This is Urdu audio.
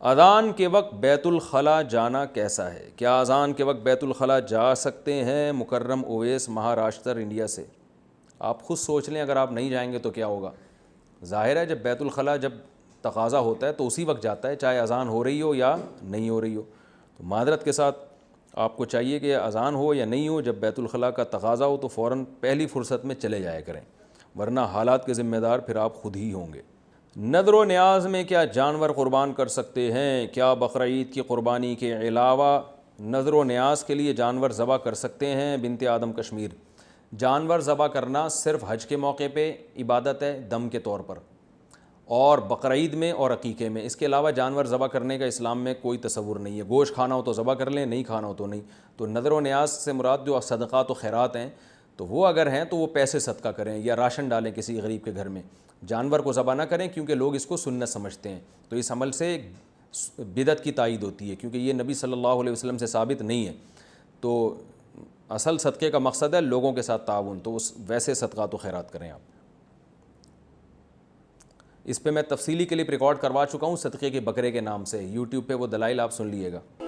اذان کے وقت بیت الخلاء جانا کیسا ہے؟ کیا اذان کے وقت بیت الخلاء جا سکتے ہیں؟ مکرم اویس، مہاراشٹر، انڈیا سے۔ آپ خود سوچ لیں، اگر آپ نہیں جائیں گے تو کیا ہوگا۔ ظاہر ہے جب بیت الخلاء جب تقاضا ہوتا ہے تو اسی وقت جاتا ہے، چاہے اذان ہو رہی ہو یا نہیں ہو رہی ہو۔ تو معذرت کے ساتھ آپ کو چاہیے کہ اذان ہو یا نہیں ہو، جب بیت الخلاء کا تقاضا ہو تو فوراً پہلی فرصت میں چلے جایا کریں، ورنہ حالات کے ذمہ دار پھر آپ خود ہی ہوں گے۔ نذر و نیاز میں کیا جانور قربان کر سکتے ہیں؟ کیا بقرعید کی قربانی کے علاوہ نذر و نیاز کے لیے جانور ذبح کر سکتے ہیں؟ بنت آدم کشمیر۔ جانور ذبح کرنا صرف حج کے موقع پہ عبادت ہے، دم کے طور پر، اور بقرعید میں اور عقیقے میں۔ اس کے علاوہ جانور ذبح کرنے کا اسلام میں کوئی تصور نہیں ہے۔ گوشت کھانا ہو تو ذبح کر لیں، نہیں کھانا ہو تو نہیں۔ تو نذر و نیاز سے مراد جو صدقات و خیرات ہیں تو وہ اگر ہیں تو وہ پیسے صدقہ کریں یا راشن ڈالیں کسی غریب کے گھر میں، جانور کو ذبح نہ کریں، کیونکہ لوگ اس کو سنت سمجھتے ہیں۔ تو اس عمل سے بدعت کی تائید ہوتی ہے، کیونکہ یہ نبی صلی اللہ علیہ وسلم سے ثابت نہیں ہے۔ تو اصل صدقے کا مقصد ہے لوگوں کے ساتھ تعاون، تو ویسے صدقات و خیرات کریں آپ۔ اس پہ میں تفصیلی کلپ ریکارڈ کروا چکا ہوں صدقے کے بکرے کے نام سے، یوٹیوب پہ وہ دلائل آپ سن لیے گا۔